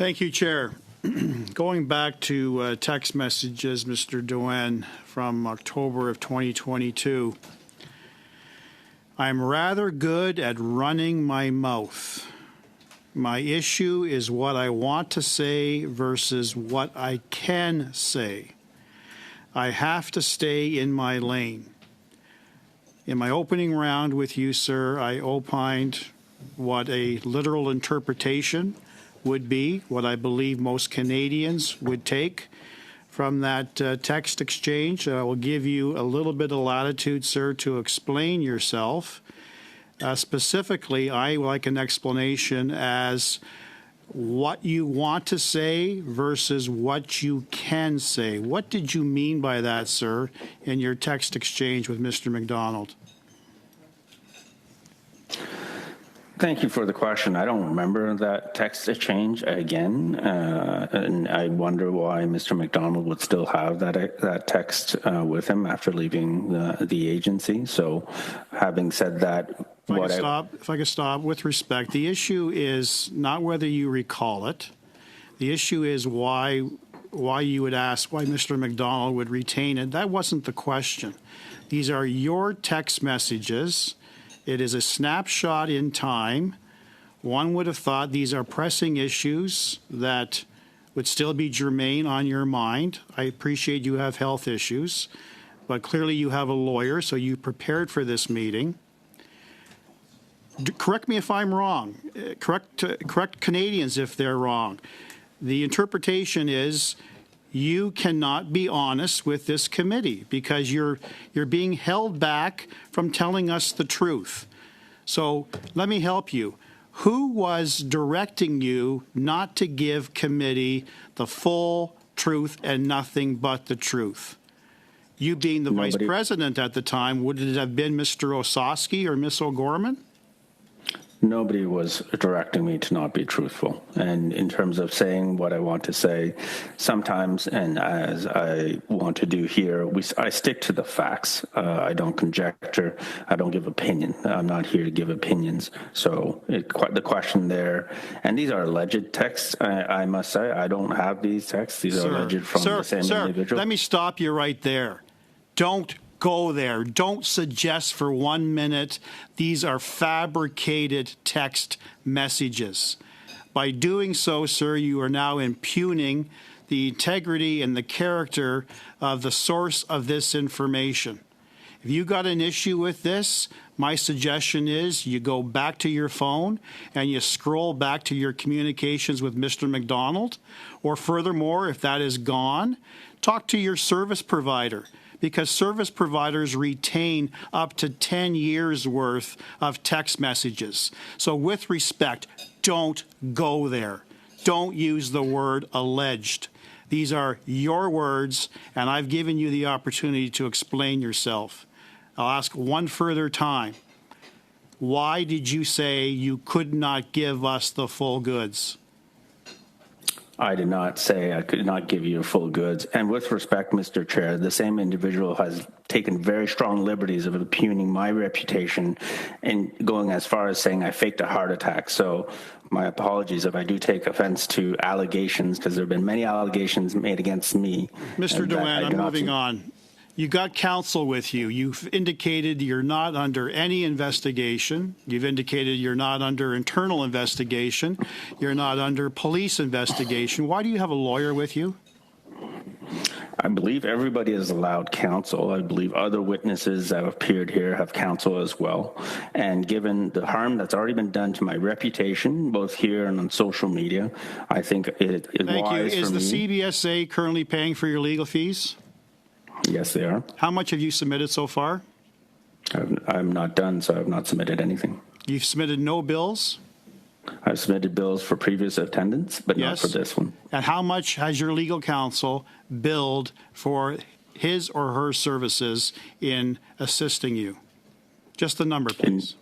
Thank you, Chair. Going back to text messages, Mr. Dewan, from October of 2022, I'm rather good at running my mouth. My issue is what I want to say versus what I can say. I have to stay in my lane. In my opening round with you, sir, I opined what a literal interpretation would be, what I believe most Canadians would take from that text exchange. I will give you a little bit of latitude, sir, to explain yourself. Specifically, I like an explanation as what you want to say versus what you can say. What did you mean by that, sir, in your text exchange with Mr. McDonald? Thank you for the question. I don't remember that text exchange again, and I wonder why Mr. McDonald would still have that text with him after leaving the agency. So, having said that, if I could stop, with respect, the issue is not whether you recall it. The issue is why you would ask why Mr. McDonald would retain it. That wasn't the question. These are your text messages. It is a snapshot in time. One would have thought these are pressing issues that would still be germane on your mind. I appreciate you have health issues, but clearly you have a lawyer, so you prepared for this meeting. Correct me if I'm wrong. Correct Canadians if they're wrong. The interpretation is you cannot be honest with this committee because you're being held back from telling us the truth. So let me help you. Who was directing you not to give committee the full truth and nothing but the truth? You being the vice president at the time, would it have been Mr. Osowski or Ms. O'Gorman? Nobody was directing me to not be truthful. And in terms of saying what I want to say, sometimes, and as I want to do here, I stick to the facts. I don't conjecture. I don't give opinion. I'm not here to give opinions. So the question there, and these are alleged texts, I must say. I don't have these texts. These are alleged from the same individual. Let me stop you right there. Don't go there. Don't suggest for 1 minute these are fabricated text messages. By doing so, sir, you are now impugning the integrity and the character of the source of this information. If you got an issue with this, my suggestion is you go back to your phone and you scroll back to your communications with Mr. McDonald, or furthermore, if that is gone, talk to your service provider, because service providers retain up to 10 years worth of text messages. So with respect, don't go there. Don't use the word alleged. These are your words, and I've given you the opportunity to explain yourself. I'll ask one further time. Why did you say you could not give us the full goods? I did not say I could not give you full goods. And with respect, Mr. Chair, the same individual has taken very strong liberties of impugning my reputation and going as far as saying I faked a heart attack. So my apologies if I do take offense to allegations, because there have been many allegations made against me. Mr. Dewan, I'm moving on. You got counsel with you. You've indicated you're not under any investigation. You've indicated you're not under internal investigation. You're not under police investigation. Why do you have a lawyer with you? I believe everybody is allowed counsel. I believe other witnesses that have appeared here have counsel as well. And given the harm that's already been done to my reputation, both here and on social media, I think it is wise for me. Thank you. Is the CBSA currently paying for your legal fees? Yes, they are. How much have you submitted so far? I'm not done, so I've not submitted anything. You've submitted no bills? I've submitted bills for previous attendance, but not for this one. And how much has your legal counsel billed for his or her services in assisting you? Just the number, please.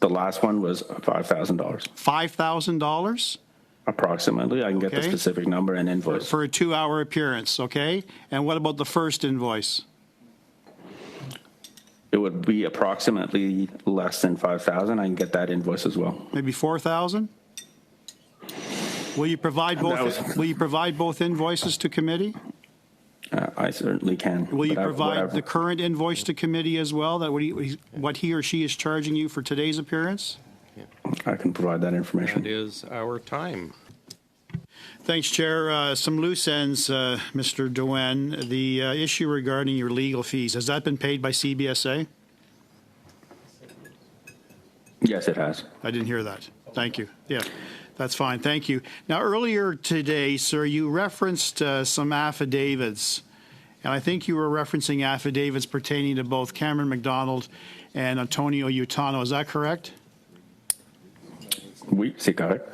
The last one was $5,000. $5,000? Approximately. I can get the specific number and invoice. For a 2-hour appearance, okay? And what about the first invoice? It would be approximately less than $5,000. I can get that invoice as well. Maybe $4,000? Will you provide both invoices to committee? I certainly can. Will you provide the current invoice to committee as well, that what he or she is charging you for today's appearance? I can provide that information. That is our time. Thanks, Chair. Some loose ends, Mr. Dewen. The issue regarding your legal fees, has that been paid by CBSA? Yes, it has. I didn't hear that. Thank you. Yeah, that's fine. Thank you. Now, earlier today, sir, you referenced some affidavits, and I think you were referencing affidavits pertaining to both Cameron McDonald and Antonio Utano. Is that correct? Oui, c'est correct.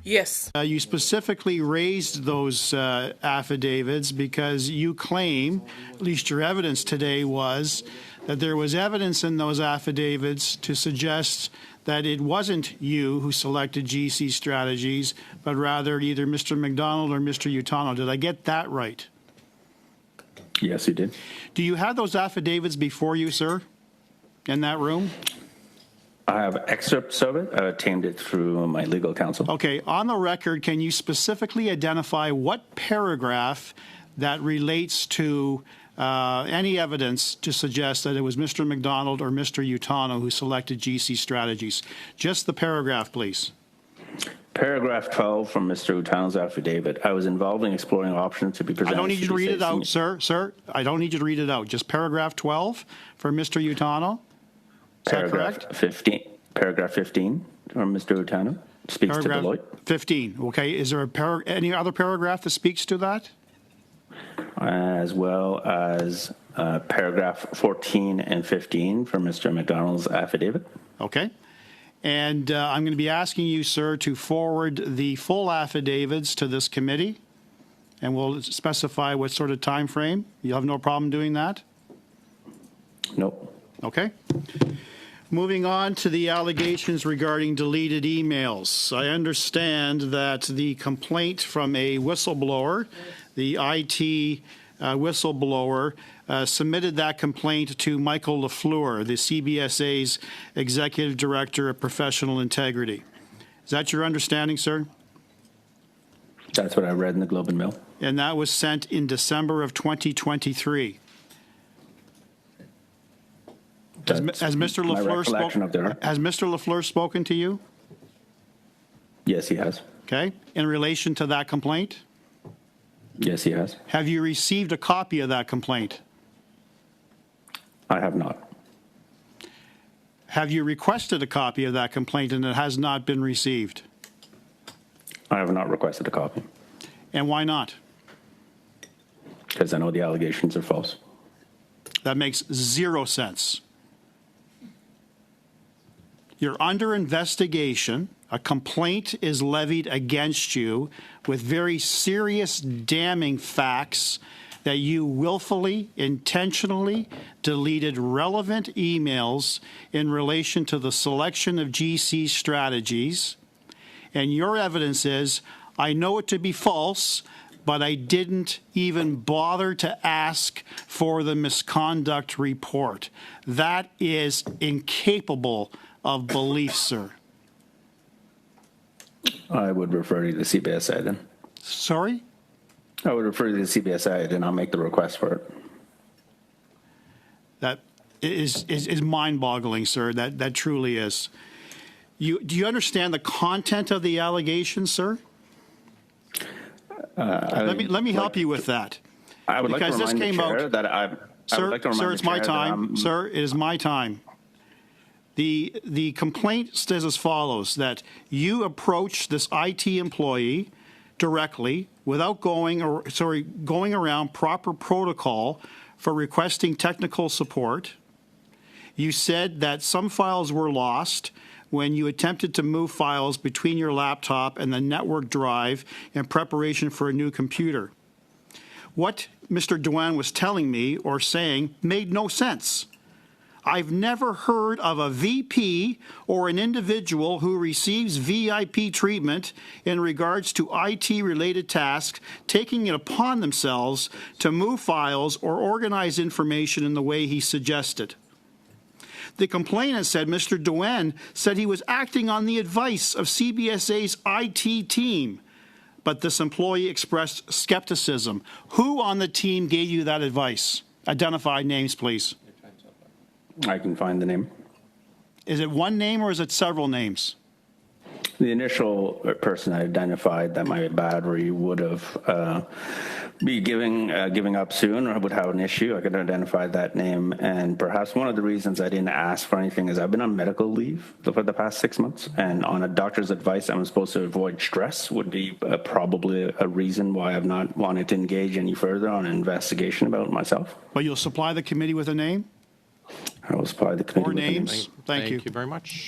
Yes. You specifically raised those affidavits because you claim, at least your evidence today was, that there was evidence in those affidavits to suggest that it wasn't you who selected GC Strategies, but rather either Mr. McDonald or Mr. Utano. Did I get that right? Yes, you did. Do you have those affidavits before you, sir, in that room? I have excerpts of it. I obtained it through my legal counsel. Okay. On the record, can you specifically identify what paragraph that relates to any evidence to suggest that it was Mr. McDonald or Mr. Utano who selected GC Strategies? Just the paragraph, please. Paragraph 12 from Mr. Utano's affidavit. I was involved in exploring options to be presented. I don't need you to read it out, sir. Sir, I don't need you to read it out. Just paragraph 12 for Mr. Utano. Is that correct? 15. Paragraph 15 from Mr. Utano speaks Paragraph to Deloitte. 15. Okay. Is there any other paragraph that speaks to that? As well as paragraph 14 and 15 from Mr. McDonald's affidavit. Okay. And I'm going to be asking you, sir, to forward the full affidavits to this committee, and we'll specify what sort of time frame. You have no problem doing that? Nope. Okay. Moving on to the allegations regarding deleted emails. I understand that the complaint from a whistleblower, the IT whistleblower, submitted that complaint to Michael Lafleur, the CBSA's Executive Director of Professional Integrity. Is that your understanding, sir? That's what I read in the Globe and Mail. And that was sent in December of 2023. Has Mr. Lafleur spoken to you? Yes, he has. Okay. In relation to that complaint? Yes, he has. Have you received a copy of that complaint? I have not. Have you requested a copy of that complaint and it has not been received? I have not requested a copy. And why not? Because I know the allegations are false. That makes zero sense. You're under investigation. A complaint is levied against you with very serious, damning facts that you willfully, intentionally deleted relevant emails in relation to the selection of GC Strategies. And your evidence is, I know it to be false, but I didn't even bother to ask for the misconduct report. That is incapable of belief, sir. I would refer you to the CBSA then. Sorry? I would refer you to the CBSA. I did not make the request for it. That is mind-boggling, sir. That truly is. Do you understand the content of the allegations, sir? Let me help you with that. I would like to remind the chair that I would like to remind sir, it's my time. Sir, it is my time. The complaint says as follows, that you approached this IT employee directly without going around proper protocol for requesting technical support. You said that some files were lost when you attempted to move files between your laptop and the network drive in preparation for a new computer. What Mr. Dewen was telling me or saying made no sense. I've never heard of a VP or an individual who receives VIP treatment in regards to IT-related tasks taking it upon themselves to move files or organize information in the way he suggested. The complainant said Mr. Dewen said he was acting on the advice of CBSA's IT team. but this employee expressed skepticism. Who on the team gave you that advice? Identify names, please. I can find the name. Is it one name or is it several names? The initial person I identified that my battery would have be giving up soon or would have an issue, I could identify that name. And perhaps one of the reasons I didn't ask for anything is I've been on medical leave for the past 6 months, and on a doctor's advice, I'm supposed to avoid stress would be probably a reason why I've not wanted to engage any further on an investigation about myself. But you'll supply the committee with a name I will supply the committee or with the names? Thank you. Thank you very much.